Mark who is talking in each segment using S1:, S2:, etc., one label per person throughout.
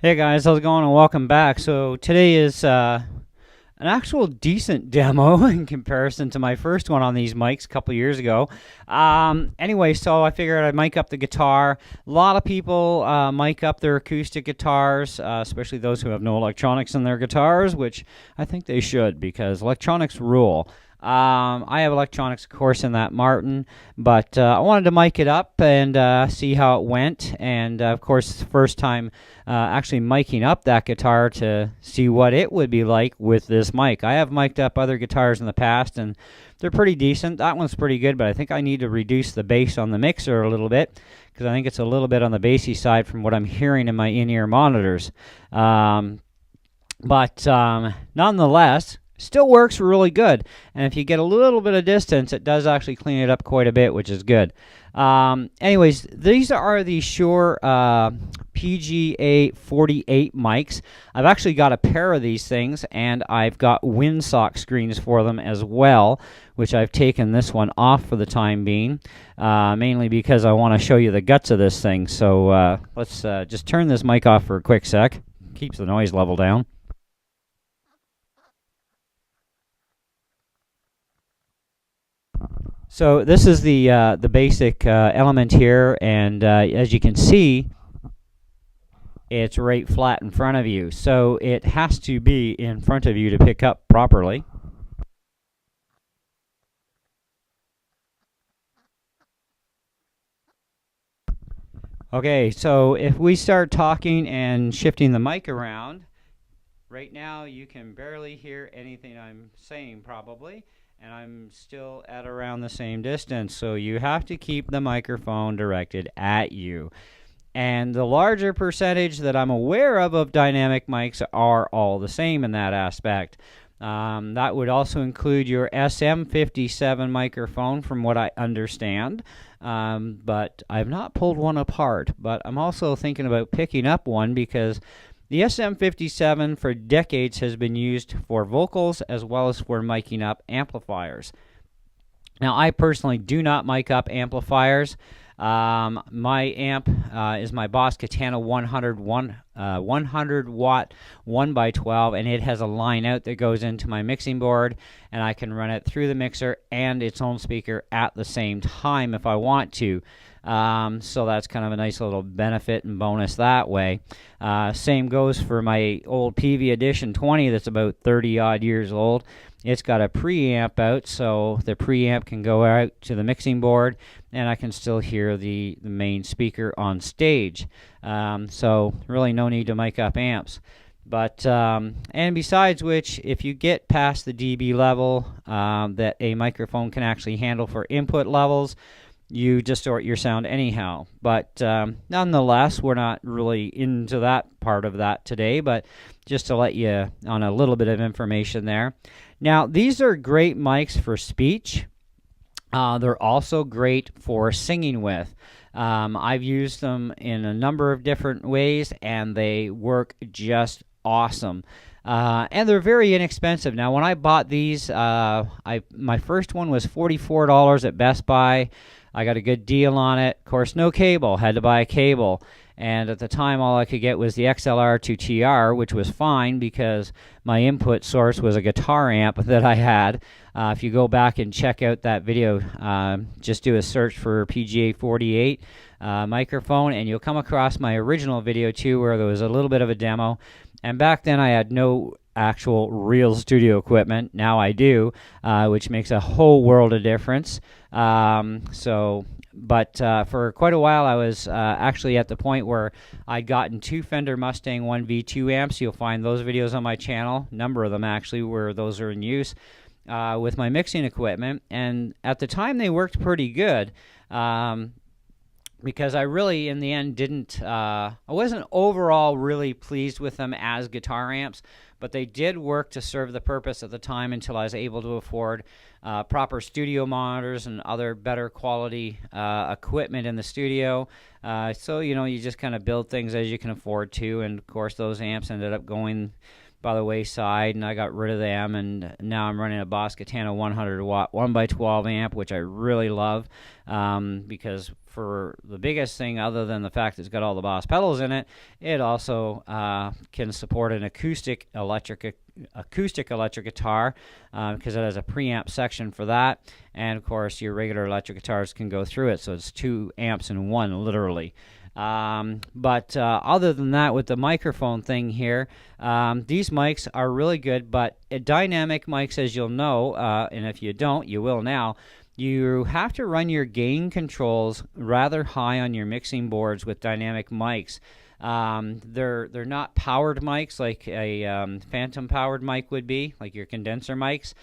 S1: Hey guys, how's it going and welcome back. So today is an actual decent demo in comparison to my first one on these mics a couple years ago. Anyway, so I figured I'd mic up the guitar. A lot of people mic up their acoustic guitars, especially those who have no electronics in their guitars, which I think they should because electronics rule. I have electronics, of course, in that Martin, but I wanted to mic it up and see how it went. And of course, it's the first time actually miking up that guitar to see what it would be like with this mic. I have mic'd up other guitars in the past, and they're pretty decent. That one's pretty good, but I think I need to reduce the bass on the mixer a little bit because I think it's a little bit on the bassy side from what I'm hearing in my in-ear monitors. But nonetheless, still works really good, and if you get a little bit of distance, it does actually clean it up quite a bit, which is good. Anyways, these are the Shure PGA48 mics. I've actually got a pair of these things, and I've got windsock screens for them as well, which I've taken this one off for the time being, mainly because I want to show you the guts of this thing. So let's just turn this mic off for a quick sec. Keeps the noise level down. So this is the basic element here, and as you can see, it's right flat in front of you. So it has to be in front of you to pick up properly. Okay, so if we start talking and shifting the mic around, right now you can barely hear anything I'm saying probably. And I'm still at around the same distance, so you have to keep the microphone directed at you. And the larger percentage that I'm aware of dynamic mics are all the same in that aspect. That would also include your SM57 microphone, from what I understand. But I've not pulled one apart, but I'm also thinking about picking up one because the SM57 for decades has been used for vocals as well as for miking up amplifiers. Now, I personally do not mic up amplifiers. My amp is my Boss Katana 100 watt 1x12, and it has a line out that goes into my mixing board, and I can run it through the mixer and its own speaker at the same time if I want to. So that's kind of a nice little benefit and bonus that way. Same goes for my old PV Edition 20 that's about 30 odd years old. It's got a preamp out, so the preamp can go out to the mixing board, and I can still hear the main speaker on stage. So really no need to mic up amps. But and besides which, if you get past the dB level that a microphone can actually handle for input levels, you distort your sound anyhow. But nonetheless, we're not really into that part of that today, but just to let you on a little bit of information there. Now, these are great mics for speech. They're also great for singing with. I've used them in a number of different ways, and they work just awesome. And they're very inexpensive. Now, when I bought these, my first one was $44 at Best Buy. I got a good deal on it. Of course, no cable. Had to buy a cable. And at the time, all I could get was the XLR to TR, which was fine because my input source was a guitar amp that I had. If you go back and check out that video, just do a search for PGA48 microphone, and you'll come across my original video too, where there was a little bit of a demo. And back then, I had no actual real studio equipment. Now I do, which makes a whole world of difference. But for quite a while, I was actually at the point where I'd gotten two Fender Mustang 1V2 amps. You'll find those videos on my channel, a number of them actually, where those are in use with my mixing equipment. And at the time, they worked pretty good. Because I really, in the end, I wasn't overall really pleased with them as guitar amps, but they did work to serve the purpose at the time until I was able to afford proper studio monitors and other better quality equipment in the studio. So, you know, you just kind of build things as you can afford to, and of course those amps ended up going by the wayside, and I got rid of them, and now I'm running a Boss Katana 100 watt 1x12 amp, which I really love, because for the biggest thing, other than the fact it's got all the Boss pedals in it, it also can support an acoustic electric guitar, because it has a preamp section for that, and of course your regular electric guitars can go through it, so it's 2 amps in one, literally. But other than that, with the microphone thing here, these mics are really good, but dynamic mics, as you'll know, and if you don't, you will now, you have to run your gain controls rather high on your mixing boards with dynamic mics. They're not powered mics like a phantom powered mic would be, like your condenser mics.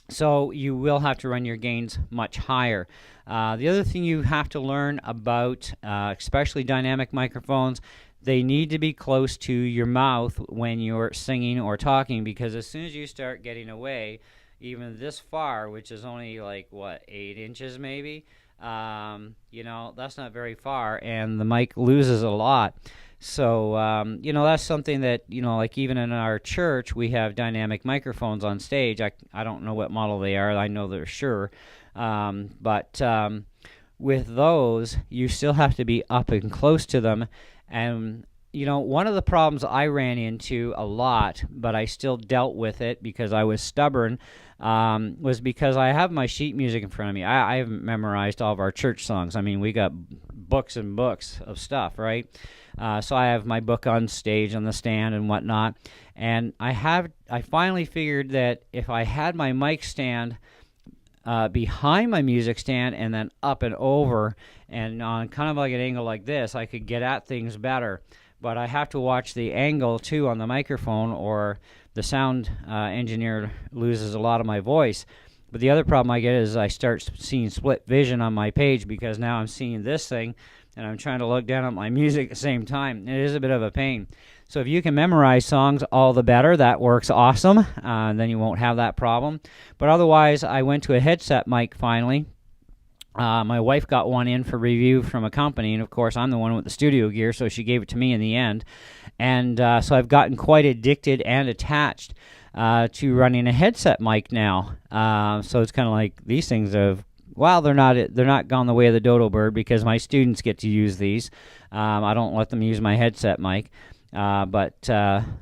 S1: So you will have to run your gains much higher. The other thing you have to learn about, especially dynamic microphones, they need to be close to your mouth when you're singing or talking, because as soon as you start getting away, even this far, which is only like, what, 8 inches maybe, you know, that's not very far, and the mic loses a lot. So, you know, that's something that, you know, like even in our church, we have dynamic microphones on stage. I don't know what model they are. I know they're Shure. But with those, you still have to be up and close to them. And, you know, one of the problems I ran into a lot, but I still dealt with it because I was stubborn, was because I have my sheet music in front of me. I haven't memorized all of our church songs. I mean, we got books and books of stuff, right? So I have my book on stage on the stand and whatnot. And I finally figured that if I had my mic stand behind my music stand and then up and over and on kind of like an angle like this, I could get at things better. But I have to watch the angle too on the microphone, or the sound engineer loses a lot of my voice. But the other problem I get is I start seeing split vision on my page, because now I'm seeing this thing and I'm trying to look down at my music at the same time. It is a bit of a pain. So if you can memorize songs, all the better. That works awesome. Then you won't have that problem. But otherwise, I went to a headset mic finally. My wife got one in for review from a company, and of course I'm the one with the studio gear, so she gave it to me in the end. And so I've gotten quite addicted and attached to running a headset mic now. So it's kind of like these things have, well, they're not gone the way of the dodo bird, because my students get to use these. I don't let them use my headset mic. But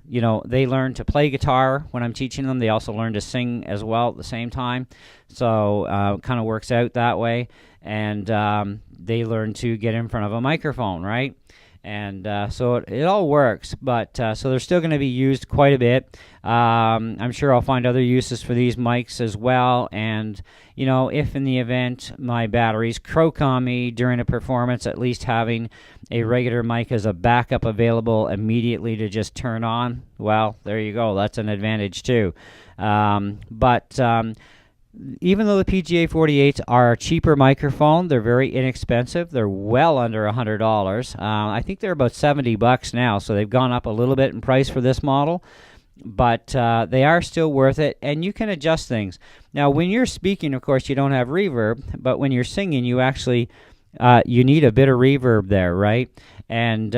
S1: you know, they learn to play guitar when I'm teaching them. They also learn to sing as well at the same time. So it kind of works out that way. And they learn to get in front of a microphone, right? And so it all works. But so they're still going to be used quite a bit. I'm sure I'll find other uses for these mics as well. And, you know, if in the event my batteries croak on me during a performance, at least having a regular mic as a backup available immediately to just turn on, well, there you go. That's an advantage too. Even though the PGA48s are a cheaper microphone, they're very inexpensive. They're well under $100. I think they're about $70 now, so they've gone up a little bit in price for this model. But they are still worth it, and you can adjust things. Now, when you're speaking, of course, you don't have reverb, but when you're singing, you actually you need a bit of reverb there, right? And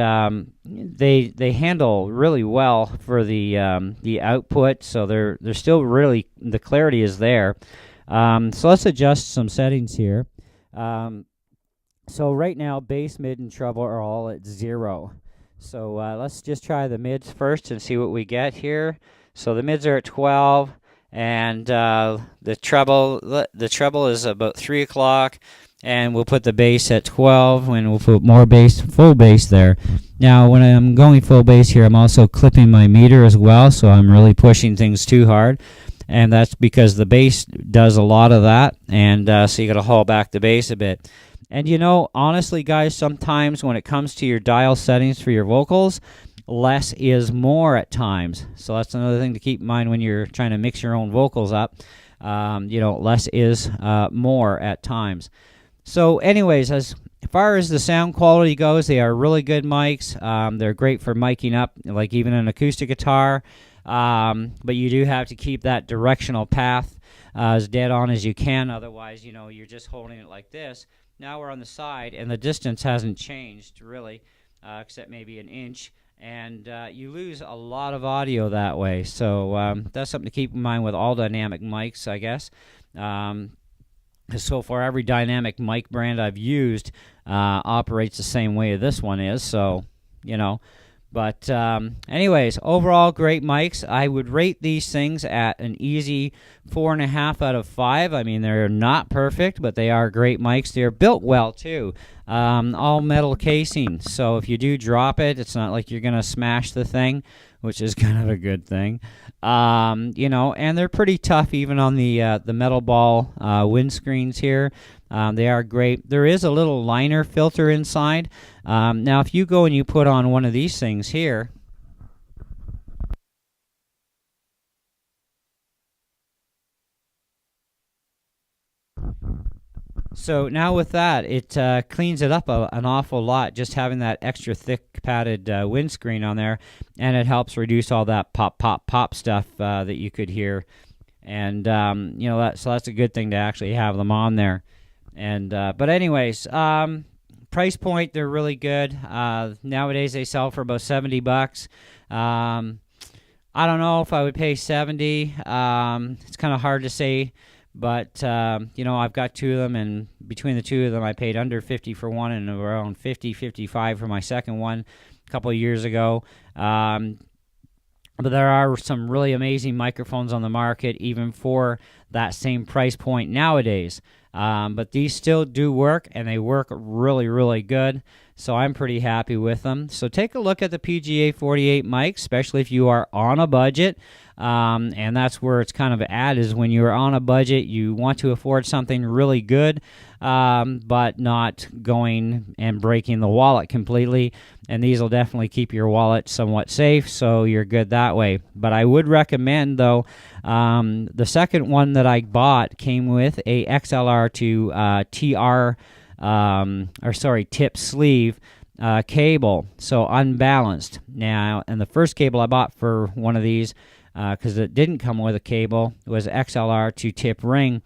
S1: they handle really well for the output, so they're still really, the clarity is there. So let's adjust some settings here. So right now, bass, mid, and treble are all at 0. So let's just try the mids first and see what we get here. So the mids are at 12, and the treble is about 3 o'clock. And we'll put the bass at 12, and we'll put more bass, full bass there. Now, when I'm going full bass here, I'm also clipping my meter as well, so I'm really pushing things too hard. And that's because the bass does a lot of that, and so you got to haul back the bass a bit. And you know, honestly, guys, sometimes when it comes to your dial settings for your vocals, less is more at times. So that's another thing to keep in mind when you're trying to mix your own vocals up. You know, less is more at times. So anyways, as far as the sound quality goes, they are really good mics. They're great for miking up, like even an acoustic guitar. But you do have to keep that directional path as dead on as you can. Otherwise, you know, you're just holding it like this. Now we're on the side, and the distance hasn't changed really, except maybe an inch. and you lose a lot of audio that way. So that's something to keep in mind with all dynamic mics, I guess. So far, every dynamic mic brand I've used operates the same way this one is. So, you know. But anyways, overall, great mics. I would rate these things at an easy 4.5 out of 5. I mean, they're not perfect, but they are great mics. They're built well, too. All metal casing, so if you do drop it, it's not like you're going to smash the thing, which is kind of a good thing. You know, and they're pretty tough even on the metal ball windscreens here. They are great. There is a little liner filter inside. Now, if you go and you put on one of these things here, so now with that, it cleans it up an awful lot, just having that extra thick padded windscreen on there, and it helps reduce all that pop, pop, pop stuff that you could hear. And, you know, so that's a good thing to actually have them on there. And but anyways, price point, they're really good. Nowadays they sell for about $70. I don't know if I would pay 70. It's kind of hard to say, but you know, I've got two of them, and between the two of them I paid under 50 for one and around 50, 55 for my second one a couple of years ago. But there are some really amazing microphones on the market even for that same price point nowadays. But these still do work, and they work really, really good. So I'm pretty happy with them. So take a look at the PGA48 mic, especially if you are on a budget. And that's where it's kind of at, is when you're on a budget, you want to afford something really good, but not going and breaking the wallet completely. And these will definitely keep your wallet somewhat safe, so you're good that way. But I would recommend, though, the second one that I bought came with a XLR to tip sleeve cable, so unbalanced. Now, and the first cable I bought for one of these, because it didn't come with a cable, was XLR to tip ring,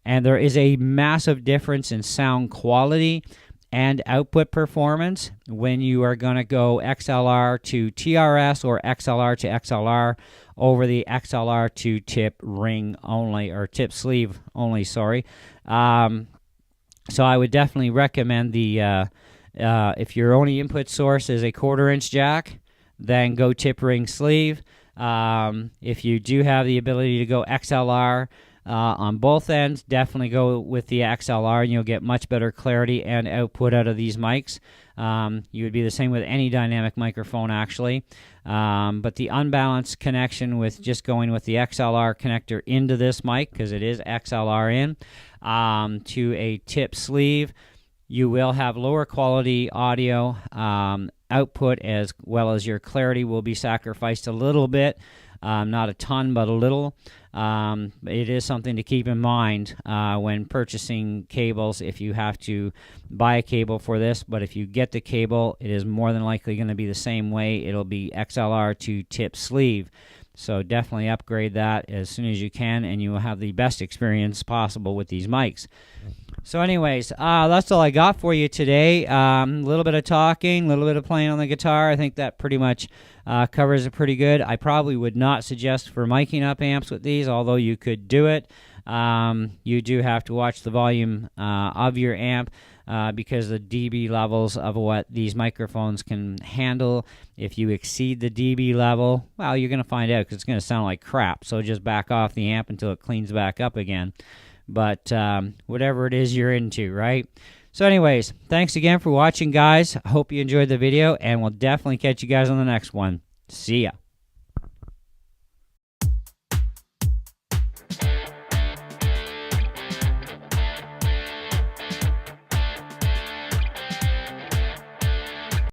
S1: and there is a massive difference in sound quality and output performance when you are going to go XLR to TRS or XLR to XLR over the XLR to tip ring only, or tip sleeve only, sorry. So I would definitely recommend the, if your only input source is a 1/4-inch jack, then go tip ring sleeve. If you do have the ability to go XLR on both ends, definitely go with the XLR, and you'll get much better clarity and output out of these mics. You would be the same with any dynamic microphone, actually. But the unbalanced connection with just going with the XLR connector into this mic, because it is XLR in, to a tip sleeve, you will have lower quality audio output, as well as your clarity will be sacrificed a little bit. Not a ton, but a little. It is something to keep in mind when purchasing cables, if you have to buy a cable for this. But if you get the cable, it is more than likely going to be the same way. It'll be XLR to tip sleeve. So definitely upgrade that as soon as you can, and you will have the best experience possible with these mics. So anyways, that's all I got for you today. A little bit of talking, a little bit of playing on the guitar. I think that pretty much covers it pretty good. I probably would not suggest for miking up amps with these, although you could do it. You do have to watch the volume of your amp, because the dB levels of what these microphones can handle. If you exceed the dB level, well, you're going to find out, because it's going to sound like crap. So just back off the amp until it cleans back up again. But whatever it is you're into, right? So anyways, thanks again for watching, guys. I hope you enjoyed the video, and we'll definitely catch you guys on the next one. See ya.